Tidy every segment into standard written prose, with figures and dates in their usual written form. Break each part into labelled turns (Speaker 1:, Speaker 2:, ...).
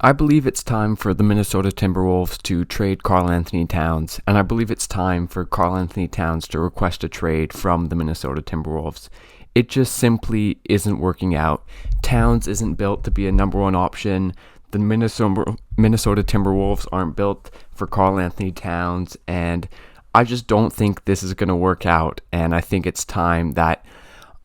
Speaker 1: I believe it's time for the Minnesota Timberwolves to trade Karl-Anthony Towns, and I believe it's time for Karl-Anthony Towns to request a trade from the Minnesota Timberwolves. It just simply isn't working out. Towns isn't built to be a number one option. The Minnesota Timberwolves aren't built for Karl-Anthony Towns, and I just don't think this is going to work out, and I think it's time that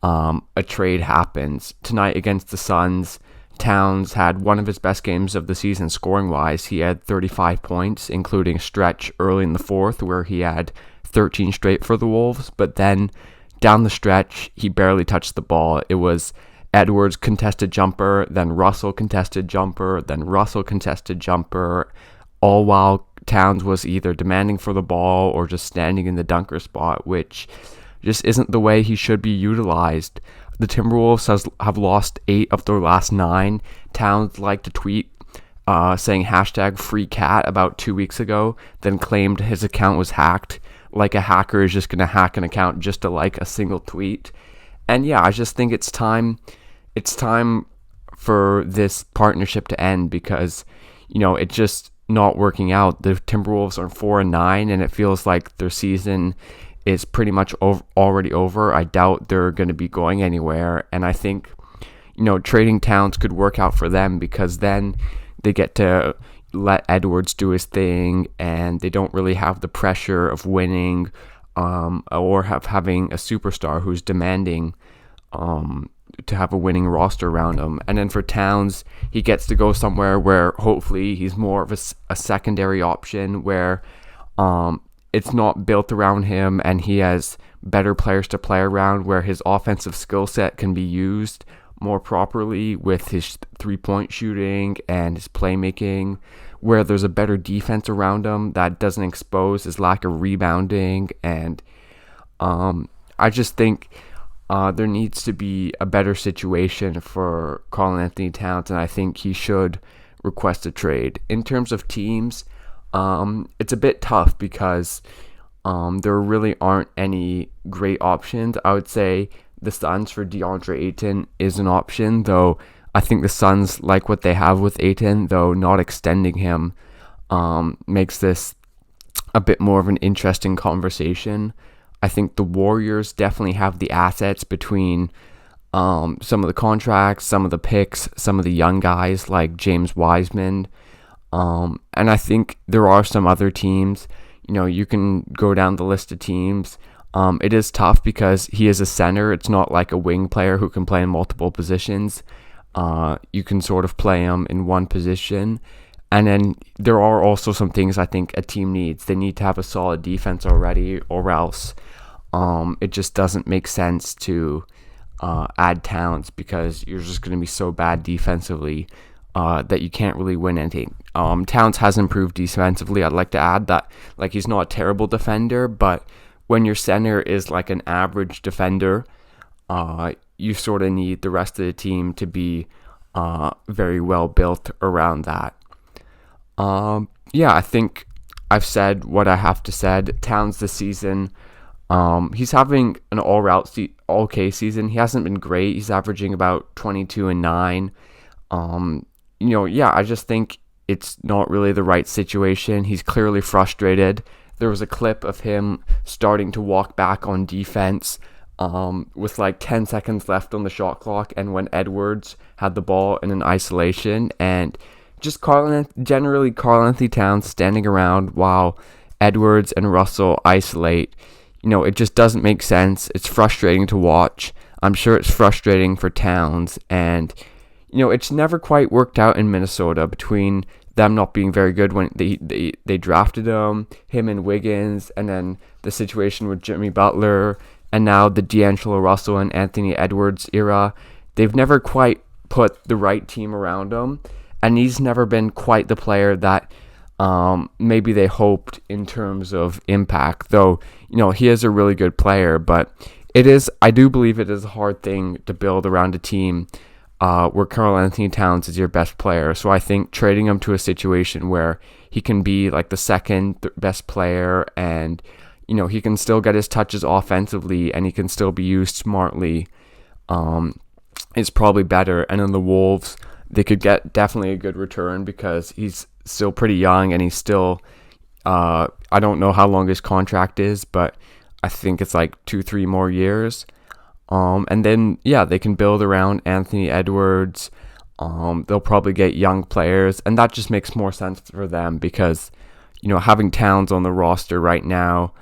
Speaker 1: a trade happens. Tonight against the Suns, Towns had one of his best games of the season scoring-wise. He had 35 points, including a stretch early in the fourth where he had 13 straight for the Wolves. But then down the stretch, he barely touched the ball. It was Edwards contested jumper, then Russell contested jumper, then Russell contested jumper, all while Towns was either demanding for the ball or just standing in the dunker spot, which just isn't the way he should be utilized. The Timberwolves have lost 8 of their last 9. Towns liked to tweet saying hashtag free cat about 2 weeks ago, then claimed his account was hacked, like a hacker is just going to hack an account just to like a single tweet. And yeah, I just think it's time for this partnership to end because, it's just not working out. The Timberwolves are 4-9, and it feels like their season is pretty much already over. I doubt they're going to be going anywhere, and I think trading Towns could work out for them because then they get to let Edwards do his thing, and they don't really have the pressure of winning or having a superstar who's demanding to have a winning roster around him. And then for Towns, he gets to go somewhere where hopefully he's more of a secondary option where it's not built around him and he has better players to play around, where his offensive skill set can be used more properly with his three-point shooting and his playmaking, where there's a better defense around him that doesn't expose his lack of rebounding. And I just think there needs to be a better situation for Karl-Anthony Towns, and I think he should request a trade. In terms of teams, it's a bit tough because there really aren't any great options. I would say the Suns for DeAndre Ayton is an option, though I think the Suns like what they have with Ayton, though not extending him makes this a bit more of an interesting conversation. I think the Warriors definitely have the assets between some of the contracts, some of the picks, some of the young guys like James Wiseman. And I think there are some other teams, you can go down the list of teams. It is tough because he is a center. It's not like a wing player who can play in multiple positions. You can sort of play him in one position. And then there are also some things I think a team needs. They need to have a solid defense already, or else it just doesn't make sense to add Towns because you're just going to be so bad defensively that you can't really win anything. Towns has improved defensively. I'd like to add that he's not a terrible defender, but when your center is like an average defender, you sort of need the rest of the team to be very well built around that. I think I've said what I have to say. Towns this season, he's having an okay season. He hasn't been great. He's averaging about 22 and 9. I just think it's not really the right situation. He's clearly frustrated. There was a clip of him starting to walk back on defense with like 10 seconds left on the shot clock, and when Edwards had the ball in an isolation, and just Karl-Anthony Towns standing around while Edwards and Russell isolate. It just doesn't make sense. It's frustrating to watch. I'm sure it's frustrating for Towns, and it's never quite worked out in Minnesota between them not being very good when they drafted him and Wiggins, and then the situation with Jimmy Butler, and now the D'Angelo Russell and Anthony Edwards era. They've never quite put the right team around him, and he's never been quite the player that maybe they hoped in terms of impact, though, he is a really good player, but I do believe it is a hard thing to build around a team where Karl-Anthony Towns is your best player. So I think trading him to a situation where he can be like the second best player, and he can still get his touches offensively and he can still be used smartly is probably better. And then the Wolves, they could get definitely a good return because he's still pretty young and he's still, I don't know how long his contract is, but I think it's like 2-3 more years. And then, yeah, they can build around Anthony Edwards. They'll probably get young players, and that just makes more sense for them because, having Towns on the roster right now,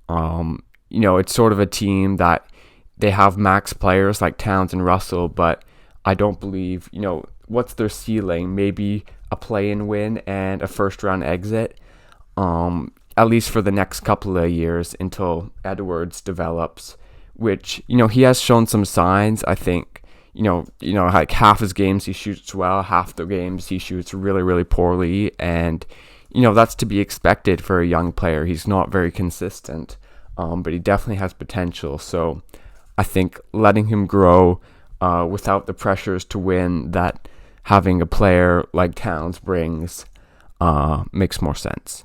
Speaker 1: it's sort of a team that they have max players like Towns and Russell, but I don't believe, what's their ceiling? Maybe a play-in win and a first-round exit, at least for the next couple of years until Edwards develops, which, he has shown some signs. I think, like half his games he shoots well, half the games he shoots really, really poorly, and, that's to be expected for a young player. He's not very consistent, but he definitely has potential, so I think letting him grow without the pressures to win that having a player like Towns brings makes more sense.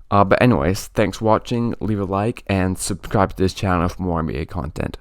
Speaker 1: But anyways, thanks for watching. Leave a like and subscribe to this channel for more NBA content.